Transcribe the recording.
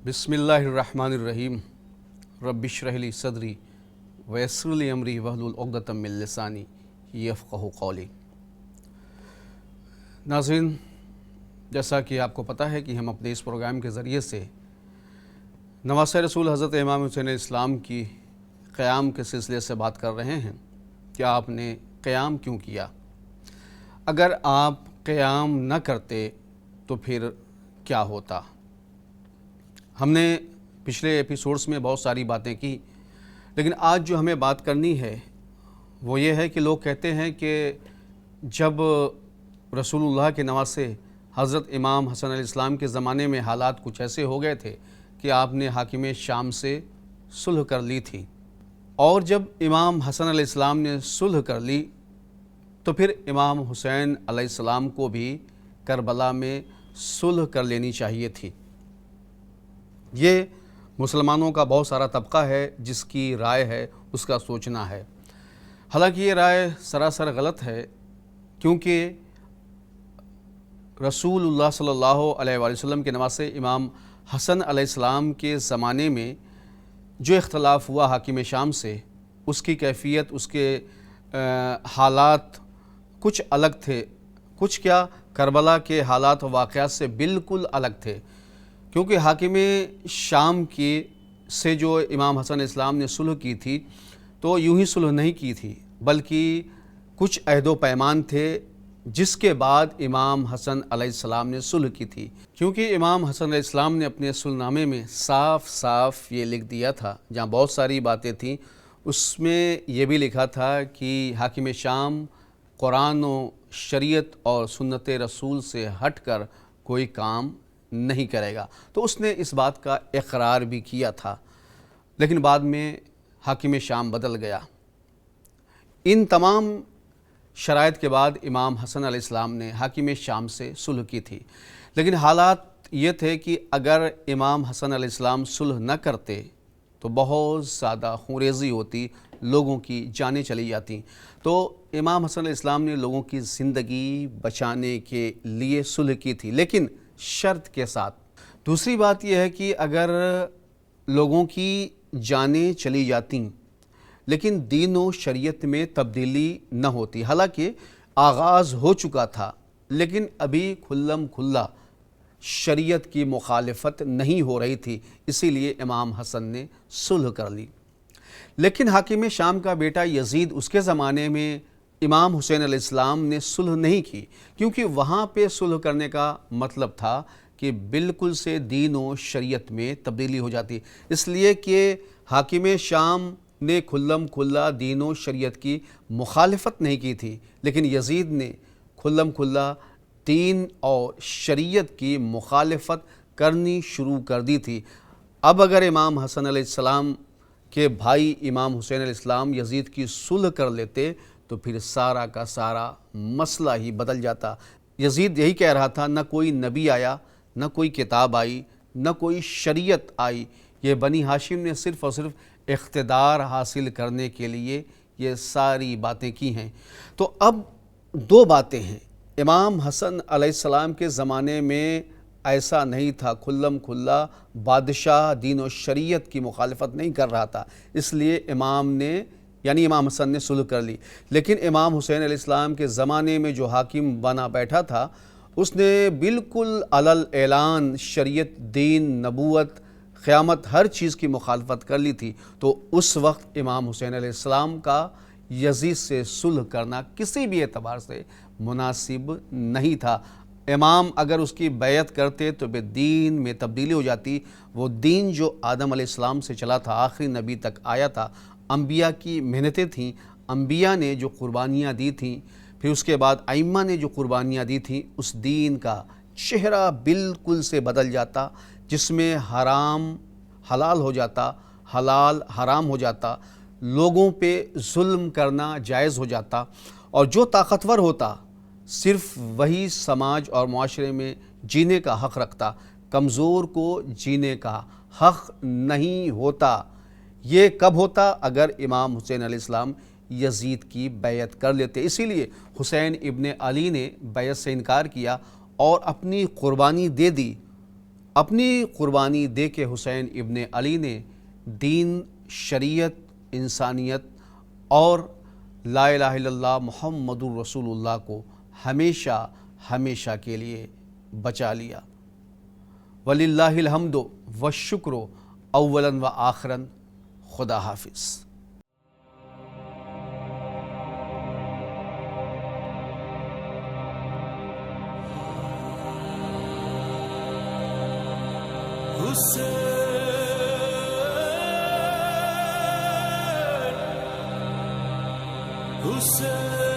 बिस्मिल्लाहिर्रहमानिर्रहीम। रब्बि इश्रह ली सदरी वयस्सिर ली अमरी वहलुल उक़दतम मिन लिसानी यफ़क़हू क़ौली। नाज़रीन, जैसा कि आपको पता है कि हम अपने इस प्रोग्राम के ज़रिए से नवासे रसूल हज़रत इमाम हुसैन इस्लाम की क़याम के सिलसिले से बात कर रहे हैं कि आपने क़याम क्यों किया। अगर आप क़याम न करते तो फिर क्या होता। हमने पिछले एपिसोड्स में बहुत सारी बातें की, लेकिन आज जो हमें बात करनी है वो ये है कि लोग कहते हैं कि जब रसूलुल्लाह के नवासे हज़रत इमाम हसन अलैहिस्सलाम के ज़माने में हालात कुछ ऐसे हो गए थे कि आपने हाकिम शाम से सुलह कर ली थी, और जब इमाम हसन अलैहिस्सलाम ने सुलह कर ली तो फिर इमाम हुसैन अलैहिस्सलाम को भी करबला में सुलह कर लेनी चाहिए थी। ये मुसलमानों का बहुत सारा तबका है जिसकी राय है, उसका सोचना है। हालांकि ये राय सरासर गलत है, क्योंकि रसूलुल्लाह सल्लल्लाहु अलैहि वसल्लम के नवासे इमाम हसन अलैहिस्सलाम के ज़माने में जो इख्तलाफ हुआ हाकिम शाम से, उसकी कैफियत, उसके हालात कुछ अलग थे। कुछ क्या, करबला के हालात व वाक़यात से बिल्कुल अलग थे, क्योंकि हाकिम शाम की से जो इमाम हसन इस्लाम ने सुलह की थी तो यूं ही सुलह नहीं की थी, बल्कि कुछ अहदो पैमान थे जिसके बाद इमाम हसन अलैहिस्सलाम ने सुलह की थी। क्योंकि इमाम हसन अलैहिस्सलाम ने अपने सुलहनामे में साफ साफ ये लिख दिया था, जहाँ बहुत सारी बातें थीं, उसमें ये भी लिखा था कि हाकिम शाम कुरान व शरीयत और सुन्नत रसूल से हटकर कोई काम नहीं करेगा। तो उसने इस बात का इकरार भी किया था, लेकिन बाद में हाकिम शाम बदल गया। इन तमाम शराइत के बाद इमाम हसन अलैहिस्सलाम ने हाकिम शाम से सुलह की थी, लेकिन हालात ये थे कि अगर इमाम हसन अलैहिस्सलाम सुलह न करते तो बहुत ज़्यादा खूरेज़ी होती, लोगों की जानें चली जाती। तो इमाम हसन अलैहिस्सलाम ने लोगों की ज़िंदगी बचाने के लिए सुलह की थी, लेकिन शर्त के साथ। दूसरी बात यह है कि अगर लोगों की जानें चली जाती लेकिन दीन व शरीयत में तब्दीली न होती, हालांकि आगाज़ हो चुका था लेकिन अभी खुल्लम खुल्ला शरीयत की मुखालफत नहीं हो रही थी, इसीलिए इमाम हसन ने सुलह कर ली। लेकिन हाकिम शाम का बेटा यजीद, उसके ज़माने में इमाम हुसैन अलैहिस्सलाम ने सुलह नहीं की, क्योंकि वहाँ पे सुलह करने का मतलब था कि बिल्कुल से दीन व शरीयत में तब्दीली हो जाती, इसलिए कि हाकिम शाम ने खुल्लम खुल्ला दीन व शरीयत की मुखालफत नहीं की थी, लेकिन यजीद ने खुल्लम खुल्ला दीन और शरीयत की मुखालफत करनी शुरू कर दी थी। अब अगर इमाम हसन अलैहिस्सलाम के भाई इमाम हुसैन अलैहिस्सलाम यजीद की सुलह कर लेते तो फिर सारा का सारा मसला ही बदल जाता। यजीद यही कह रहा था, न कोई नबी आया, न कोई किताब आई, न कोई शरीयत आई, ये बनी हाशिम ने सिर्फ़ और सिर्फ इख्तिदार हासिल करने के लिए ये सारी बातें की हैं। तो अब दो बातें हैं, इमाम हसन अलैहिस्सलाम के ज़माने में ऐसा नहीं था, खुल्लम खुल्ला बादशाह दीन और शरीयत की मुखालफत नहीं कर रहा था, इसलिए इमाम ने यानी इमाम हसन ने सुलह कर ली। लेकिन इमाम हुसैन अलैहिस्सलाम के ज़माने में जो हाकिम बना बैठा था, उसने बिल्कुल अलल ऐलान शरीयत, दीन, नबूवत, क़यामत, हर चीज़ की मुखालफत कर ली थी। तो उस वक्त इमाम हुसैन अलैहिस्सलाम का यजीद से सुलह करना किसी भी एतबार से मुनासिब नहीं था। इमाम अगर उसकी बैत करते तो बे दीन में तब्दीली हो जाती। वो दीन जो आदम अलैहिस्सलाम से चला था, आखिरी नबी तक आया था, अंबिया की मेहनतें थीं, अंबिया ने जो कुर्बानियाँ दी थीं, फिर उसके बाद आइम्मा ने जो कुर्बानियाँ दी थीं, उस दीन का चेहरा बिल्कुल से बदल जाता, जिसमें हराम हलाल हो जाता, हलाल हराम हो जाता, लोगों पे जुल्म करना जायज़ हो जाता, और जो ताकतवर होता सिर्फ वही समाज और माशरे में जीने का हक़ रखता, कमज़ोर को जीने का हक़ नहीं होता। یہ کب ہوتا؟ اگر امام حسین علیہ السلام یزید کی بیعت کر لیتے۔ اسی لیے حسین ابن علی نے بیعت سے انکار کیا اور اپنی قربانی دے دی۔ اپنی قربانی دے کے حسین ابن علی نے دین، شریعت، انسانیت اور لا الہ الا اللہ محمد الرسول اللہ کو ہمیشہ ہمیشہ کے لیے بچا لیا۔ وَلِلَّهِ الْحَمْدُ وَالشُّكْرُ اولاً و آخراً۔ خدا حافظ۔ Hussein